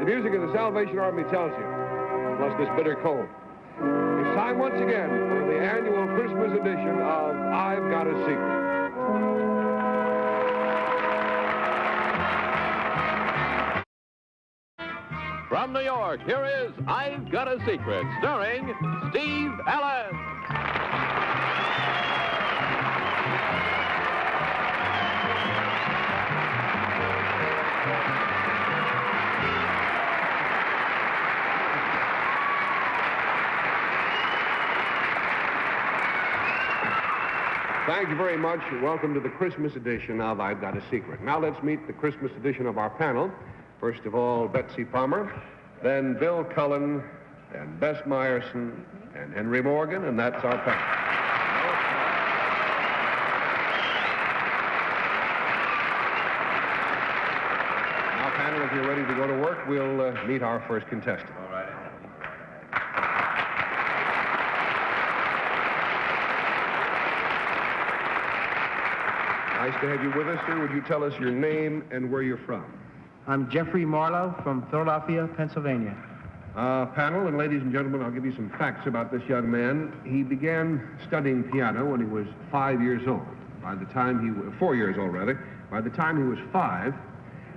the music of the Salvation Army tells you, plus this bitter cold. It's time once again for the annual Christmas edition of I've Got a Secret. From New York, here is I've Got a Secret, starring Steve Allen. Thank you very much. Welcome to the Christmas edition of I've Got a Secret. Now let's meet the Christmas edition of our panel. First of all, Betsy Palmer, then Bill Cullen, and Bess Meyerson, and Henry Morgan, and that's our panel. Now, panel, if you're ready to go to work, we'll meet our first contestant. All right. Nice to have you with us, sir. Would you tell us your name and where you're from? I'm Jeffrey Marlowe from Philadelphia, Pennsylvania. Panel, and ladies and gentlemen, I'll give you some facts about this young man. He began studying piano when he was 5 years old. By the time he was 4 years old, rather. By the time he was 5,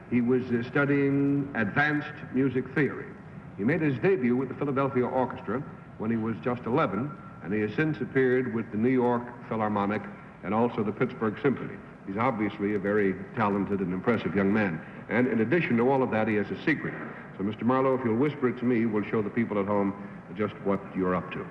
he was studying advanced music theory. He made his debut with the Philadelphia Orchestra when he was just 11, and he has since appeared with the New York Philharmonic and also the Pittsburgh Symphony. He's obviously a very talented and impressive young man. And in addition to all of that, he has a secret. So, Mr. Marlowe, if you'll whisper it to me, we'll show the people at home just what you're up to.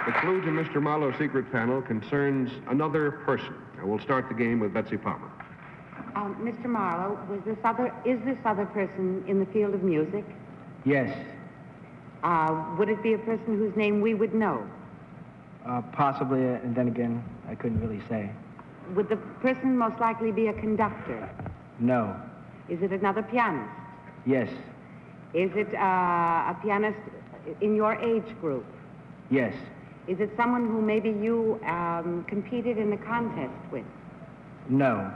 The clue to Mr. Marlowe's secret panel concerns another person. Now, we'll start the game with Betsy Palmer. Mr. Marlowe, is this other person in the field of music? Yes. Would it be a person whose name we would know? Possibly, and then again, I couldn't really say. Would the person most likely be a conductor? No. Is it another pianist? Yes. Is it a pianist in your age group? Yes. Is it someone who maybe you competed in a contest with? No.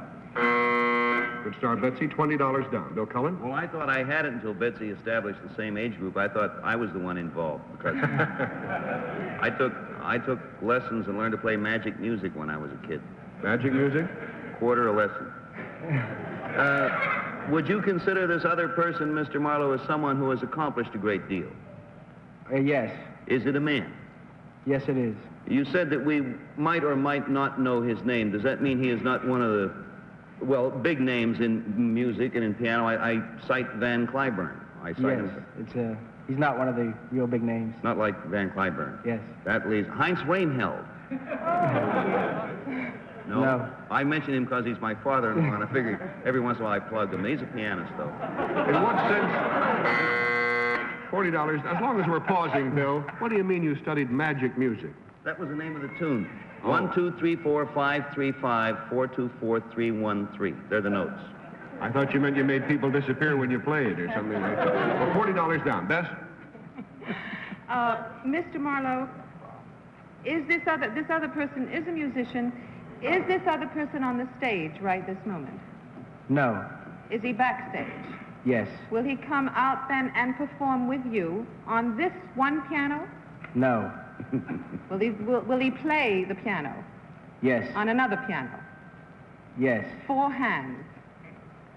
Good start, Betsy. $20 down. Bill Cullen? Well, I thought I had it until Betsy established the same age group. I thought I was the one involved because I took lessons and learned to play magic music when I was a kid. Magic music? Quarter a lesson. Would you consider this other person, Mr. Marlowe, as someone who has accomplished a great deal? Yes. Is it a man? Yes, it is. You said that we might or might not know his name. Does that mean he is not one of the, well, big names in music and in piano? I cite Van Cliburn. I cite him. He's not one of the real big names. Not like Van Cliburn. Yes. That leaves Heinz Reinheld. No. I mention him because he's my father-in-law, and I figure every once in a while I plug him. He's a pianist, though. In what sense? $40. As long as we're pausing, Bill, what do you mean you studied magic music? That was the name of the tune. 1, 2, 3, 4, 5, 3, 5, 4, 2, 4, 3, 1, 3. They're the notes. I thought you meant you made people disappear when you played or something like that. Well, $40 down. Bess? Mr. Marlowe, is this other person is a musician. Is this other person on the stage right this moment? No. Is he backstage? Yes. Will he come out then and perform with you on this one piano? No. Will he play the piano? Yes. On another piano? Yes. 4 hands?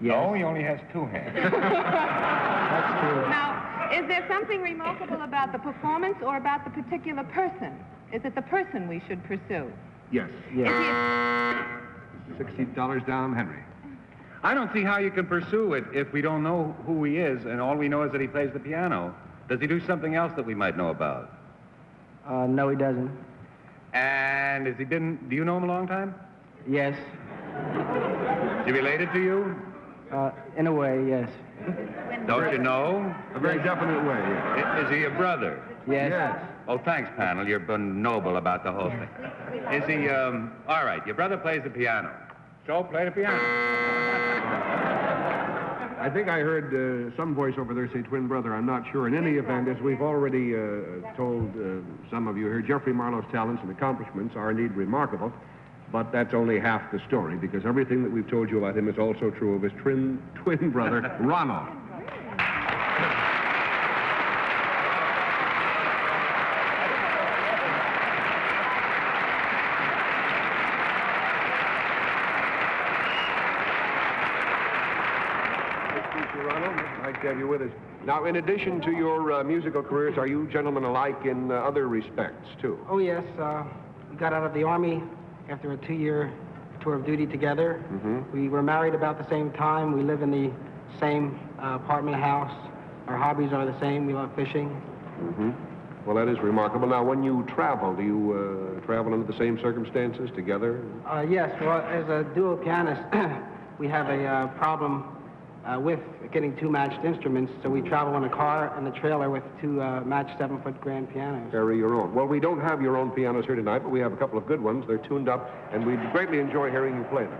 Yes. No, he only has 2 hands. That's true. Now, is there something remarkable about the performance or about the particular person? Is it the person we should pursue? Yes. Yes. $60 down, Henry. I don't see how you can pursue it if we don't know who he is, and all we know is that he plays the piano. Does he do something else that we might know about? No, he doesn't. And do you know him a long time? Yes. Is he related to you? In a way, yes. Don't you know? A very definite way, yes. Is he a brother? Yes. Yes. Oh, thanks, panel. You've been noble about the whole thing. Is he, all right, your brother plays the piano. So play the piano. I think I heard some voice over there say twin brother. I'm not sure. In any event, as we've already told some of you here, Jeffrey Marlowe's talents and accomplishments are indeed remarkable, but that's only half the story, because everything that we've told you about him is also true of his twin brother, Ronald. Nice to have you with us. Now, in addition to your musical careers, are you gentlemen alike in other respects, too? Oh, yes. We got out of the Army after a 2-year tour of duty together. We were married about the same time. We live in the same apartment house. Our hobbies are the same. We love fishing. Well, that is remarkable. Now, when you travel, do you travel under the same circumstances together? Yes. Well, as a dual pianist, we have a problem with getting two matched instruments, so we travel in a car and a trailer with two matched 7-foot grand pianos. Carry your own. Well, we don't have your own pianos here tonight, but we have a couple of good ones. They're tuned up, and we'd greatly enjoy hearing you play them.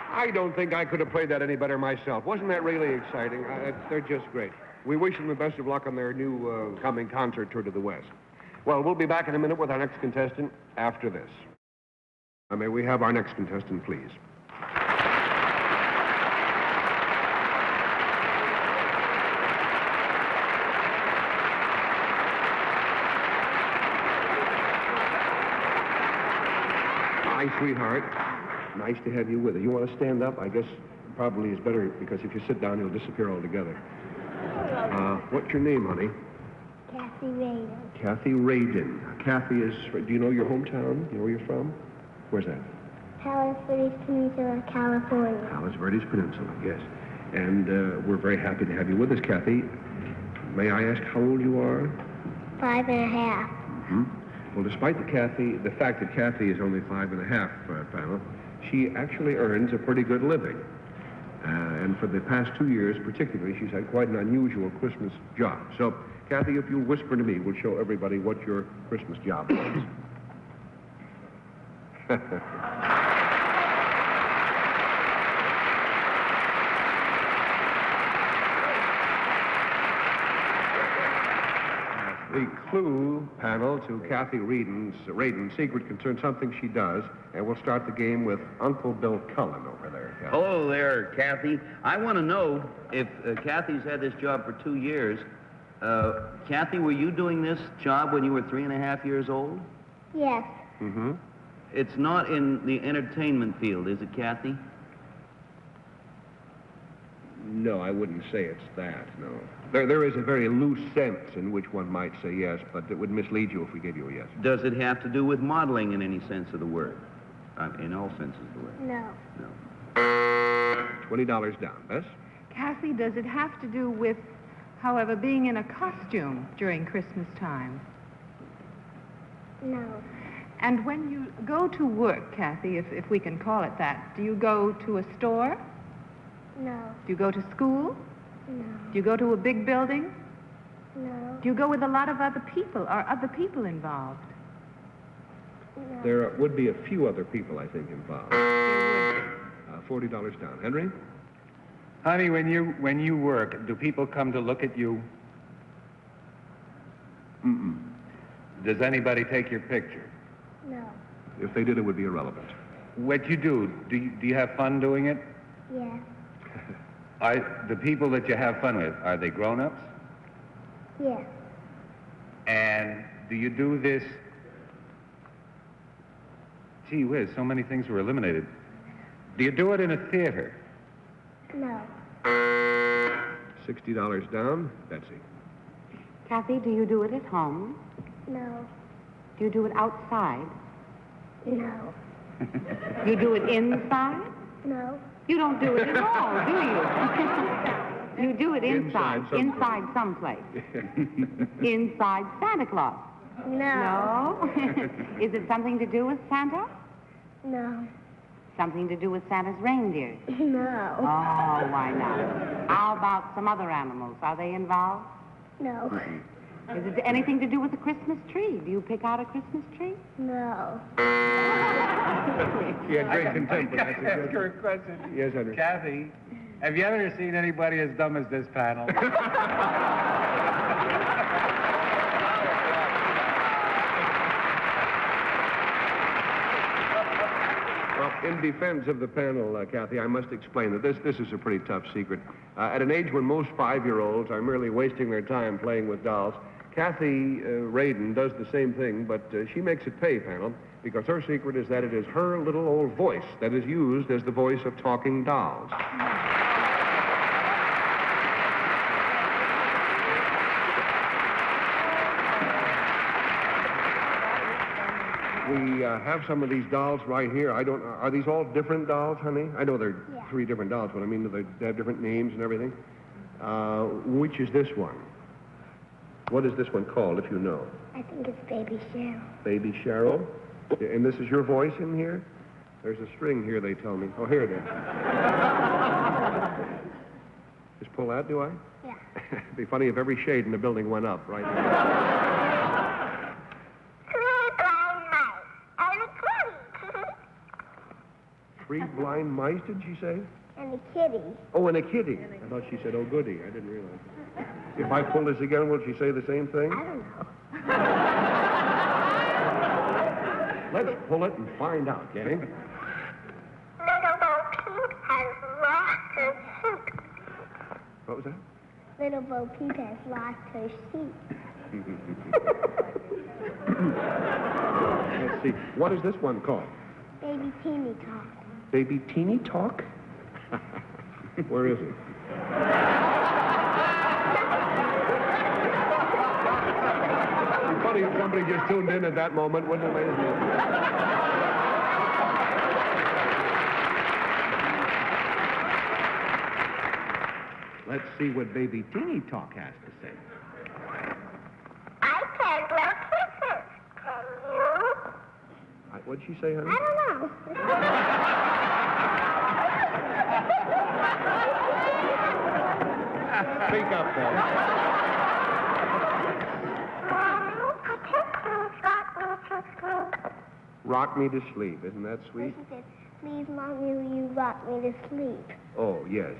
I don't think I could have played that any better myself. Wasn't that really exciting? They're just great. We wish them the best of luck on their new coming concert tour to the West. Well, we'll be back in a minute with our next contestant after this. May we have our next contestant, please? Hi, sweetheart. Nice to have you with us. You want to stand up? I guess probably is better, because if you sit down, you'll disappear altogether. What's your name, honey? Kathy Radin. Kathy Radin. Kathy is, do you know your hometown? You know where you're from? Where's that? Palos Verdes Peninsula, California. Palos Verdes Peninsula, yes. And we're very happy to have you with us, Kathy. May I ask how old you are? 5.5. Well, despite the fact that Kathy is only 5.5, Pamela, she actually earns a pretty good living. And for the past 2 years, particularly, she's had quite an unusual Christmas job. So, Kathy, if you'll whisper to me, we'll show everybody what your Christmas job is. The clue panel to Kathy Radin's secret concerns something she does, and we'll start the game with Uncle Bill Cullen over there. Kathy. Hello there, Kathy. I want to know if Kathy's had this job for 2 years. Kathy, were you doing this job when you were 3.5 years old? Yes. Mm-hmm. It's not in the entertainment field, is it, Kathy? No, I wouldn't say it's that, no. There is a very loose sense in which one might say yes, but it would mislead you if we gave you a yes. Does it have to do with modeling in any sense of the word? In all senses of the word? No. No. $20 down. Bess? Kathy, does it have to do with, however, being in a costume during Christmas time? No. And when you go to work, Kathy, if we can call it that, do you go to a store? No. Do you go to school? No. Do you go to a big building? No. Do you go with a lot of other people? Are other people involved? No. There would be a few other people, I think, involved. $40 down. Henry? Honey, when you work, do people come to look at you? Mm-mm. Does anybody take your picture? No. If they did, it would be irrelevant. What you do you have fun doing it? Yes. Are the people that you have fun with, are they grown-ups? Yes. And do you do this? Gee whiz, so many things were eliminated. Do you do it in a theater? No. $60 down. Betsy. Kathy, do you do it at home? No. Do you do it outside? No. You do it inside? No. You don't do it at all, do you? You do it inside. Inside Inside someplace. Inside Santa Claus. No. No? Is it something to do with Santa? No. Something to do with Santa's reindeers? No. Oh, why not? How about some other animals? Are they involved? No. Is it anything to do with the Christmas tree? Do you pick out a Christmas tree? No. She had great contempt for that. Ask her a question. Yes, Henry. Kathy, have you ever seen anybody as dumb as this panel? Well, in defense of the panel, Kathy, I must explain that this is a pretty tough secret. At an age when most 5-year-olds are merely wasting their time playing with dolls, Kathy Radin does the same thing, but she makes it pay, panel, because her secret is that it is her little old voice that is used as the voice of talking dolls. We have some of these dolls right here. Are these all different dolls, honey? I know they're 3 different dolls, but I mean, do they have different names and everything? Which is this one? What is this one called, if you know? I think it's Baby Cheryl. Baby Cheryl? And this is your voice in here? There's a string here, they tell me. Oh, here it is. Just pull that, do I? Yeah. It'd be funny if every shade in the building went up right now. 3 blind mice, did she say? And a kitty. Oh, and a kitty. I thought she said, oh, goody. I didn't realize. If I pull this again, will she say the same thing? I don't know. Let's pull it and find out, gang. Little Bo Peep has lost her sheep. What was that? Little Bo Peep has lost her sheep. Let's see. What is this one called? Baby Teeny Talk. Baby Teeny Talk? Where is it? It'd be funny if somebody just tuned in at that moment, wouldn't it, ladies and gentlemen? Let's see what Baby Teeny Talk has to say. I can't blow kisses. Can you? What'd she say, honey? I don't know. Speak up, then. Rock me to sleep. Isn't that sweet? She said, please, Mommy, will you rock me to sleep? Oh, yes.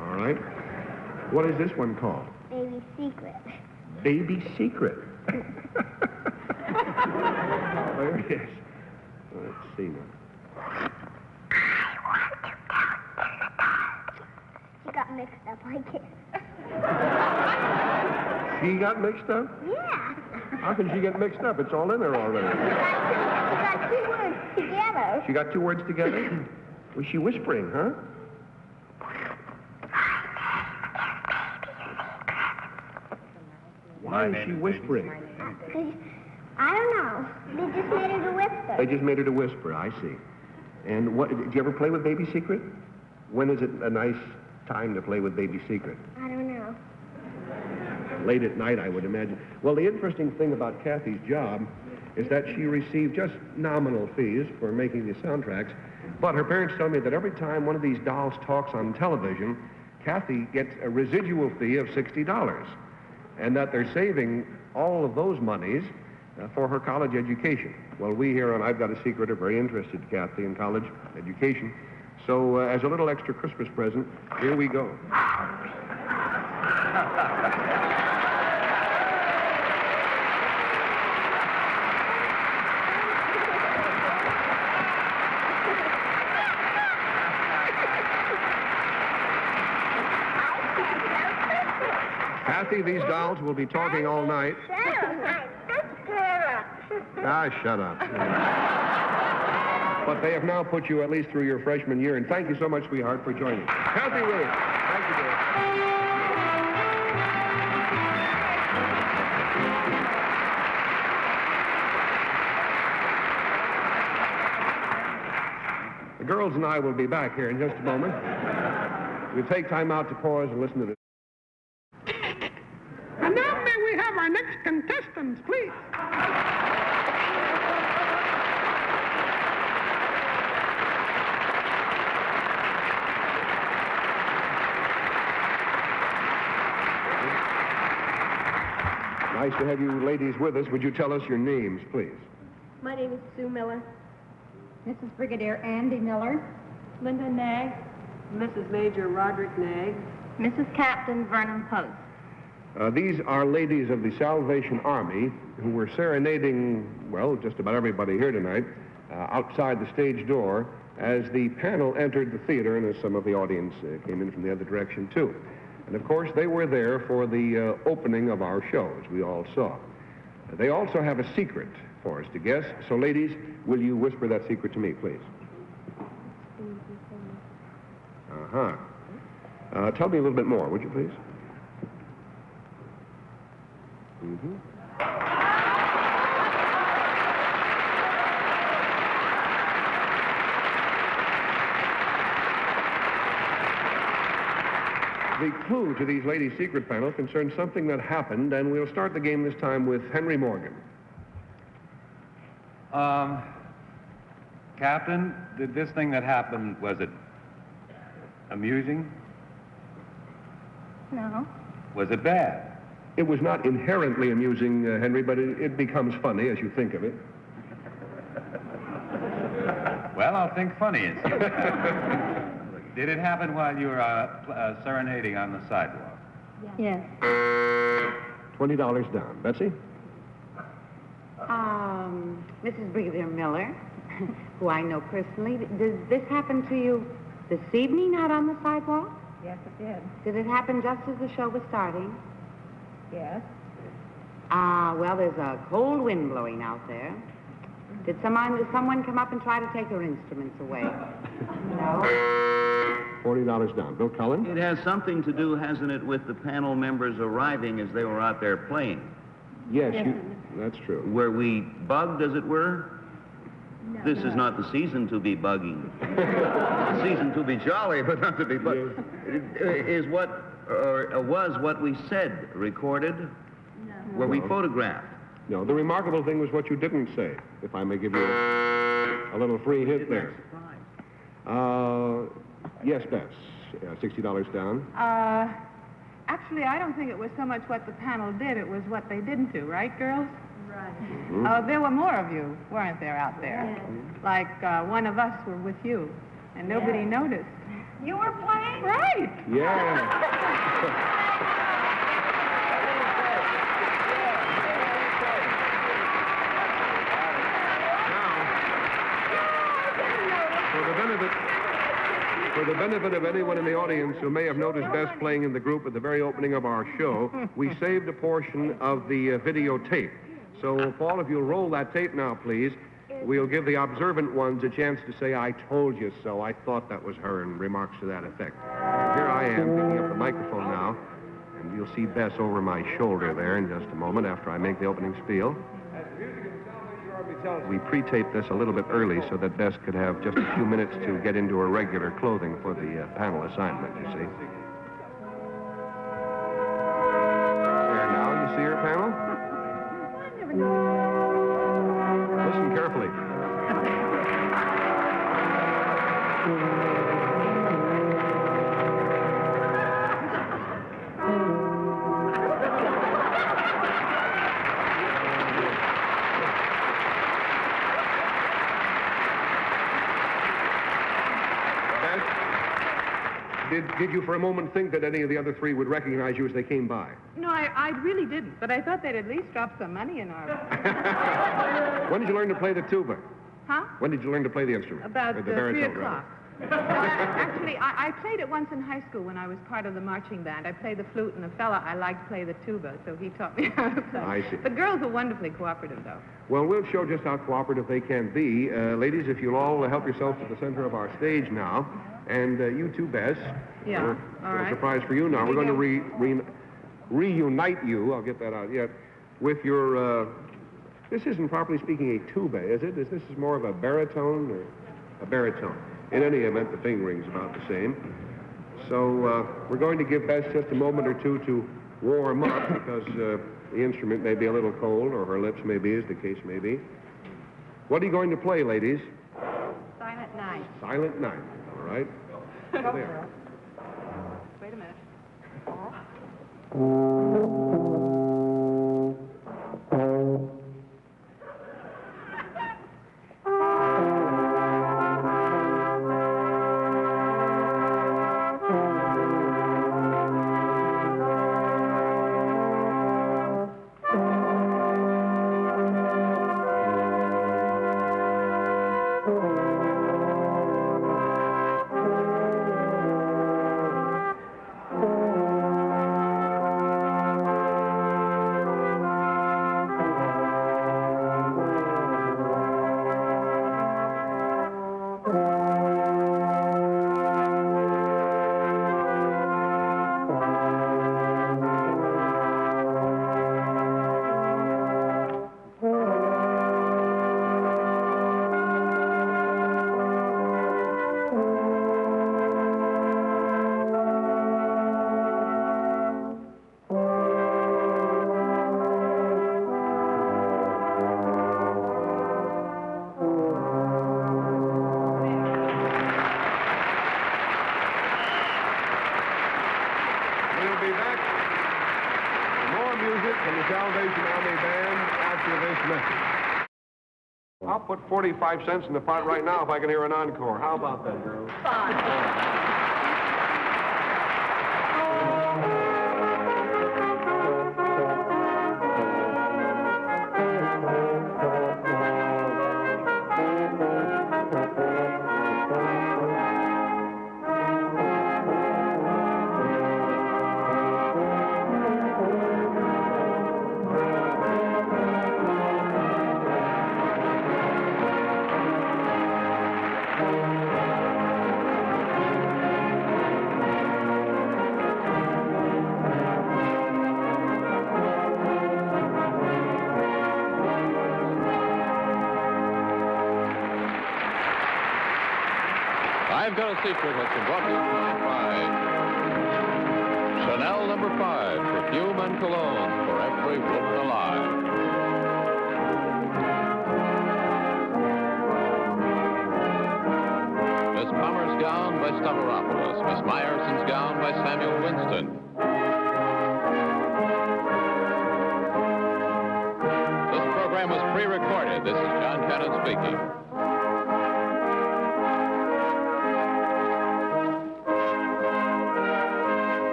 All right. What is this one called? Baby secret. Baby Secret. There it is. Let's see now. She got mixed up like it. She got mixed up? Yeah. How can she get mixed up? It's all in there already. She got 2 words together. She got 2 words together? Was she whispering, huh? Why is she whispering? I don't know. They just made her to whisper. They just made her to whisper, I see. And what, did you ever play with Baby Secret? When is it a nice time to play with Baby Secret? I don't know. Late at night, I would imagine. Well, the interesting thing about Kathy's job is that she received just nominal fees for making the soundtracks, but her parents tell me that every time one of these dolls talks on television, Kathy gets a residual fee of $60, and that they're saving all of those monies for her college education. Well, we here on I've Got a Secret are very interested, Kathy, in college education. So as a little extra Christmas present, here we go. Kathy, these dolls will be talking all night. Ah, shut up. But they have now put you at least through your freshman year, and thank you so much, sweetheart, for joining. Kathy Williams. Thank you, dear. The girls and I will be back here in just a moment. We'll take time out to pause and listen to this. And now may we have our next contestants, please. Nice to have you ladies with us. Would you tell us your names, please? My name is Sue Miller. Mrs. Brigadier Andy Miller. Linda Nagg. Mrs. Major Roderick Nagg. Mrs. Captain Vernon Post. These are ladies of the Salvation Army who were serenading, well, just about everybody here tonight, outside the stage door as the panel entered the theater and as some of the audience came in from the other direction, too. And, of course, they were there for the opening of our show, as we all saw. They also have a secret for us to guess. So, ladies, will you whisper that secret to me, please? Uh-huh. Tell me a little bit more, would you, please? Mm-hmm. The clue to these ladies' secret panel concerns something that happened, and we'll start the game this time with Henry Morgan. Captain, did this thing that happened, was it amusing? No. Was it bad? It was not inherently amusing, Henry, but it becomes funny as you think of it. Well, I'll think funny and see what happens. Did it happen while you were serenading on the sidewalk? Yes. $20 down. Betsy? Mrs. Brigadier Miller, who I know personally, did this happen to you this evening out on the sidewalk? Yes, it did. Did it happen just as the show was starting? Yes. Well, there's a cold wind blowing out there. Did someone come up and try to take her instruments away? No? $40 down. Bill Cullen? It has something to do, hasn't it, with the panel members arriving as they were out there playing? Yes, that's true. Were we bugged, as it were? No. This is not the season to be bugging. The season to be jolly, but not to be bugged. Is what, or was what we said recorded? No. Were we photographed? No, the remarkable thing was what you didn't say, if I may give you a little free hint there. Yes, Bess. $60 down. Actually, I don't think it was so much what the panel did, it was what they didn't do, right, girls? There were more of you, weren't there, out there? Like one of us were with you, and nobody noticed. You were playing? Right. Yeah. For the benefit of anyone in the audience who may have noticed Bess playing in the group at the very opening of our show, we saved a portion of the videotape. So, Paul, if you'll roll that tape now, please, we'll give the observant ones a chance to say, "I told you so. I thought that was her," and remarks to that effect. Here I am picking up the microphone now, and you'll see Bess over my shoulder there in just a moment after I make the opening spiel. We pre-taped this a little bit early so that Bess could have just a few minutes to get into her regular clothing for the panel assignment, you see. There now, you see her panel? Listen carefully. Did you for a moment think that any of the other three would recognize you as they came by? No, I really didn't, but I thought they'd at least drop some money in our... When did you learn to play the tuba? Huh? When did you learn to play the instrument? About Or 3 baritone, o'clock. Actually, I played it once in high school when I was part of the marching band. I played the flute, and the fella I liked play the tuba, so he taught me how to play. I see. The girls are wonderfully cooperative, though. Well, we'll show just how cooperative they can be. Ladies, if you'll all help yourselves to the center of our stage now. And you too, Bess. Yeah, all right. A surprise for you now. We're going to reunite you, I'll get that out yet, with your, this isn't properly speaking a tuba, is it? This is more of a baritone or a baritone. In any event, the fingering's about the same. So we're going to give Bess just a moment or two to warm up because the instrument may be a little cold, or her lips may be, as the case may be. What are you going to play, ladies? Silent Night. Silent Night. All right. There. Wait a minute. I'll put 45 cents in the pot right now if I can hear an encore. How about that, girls? Fine. I've Got a Secret has been brought to you by Chanel No. 5, perfume and cologne for every woman alive. Miss Palmer's gown by Stavropoulos. Miss Myerson's gown by Samuel Winston. This Incorporated. This is John Cannon speaking.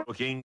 Looking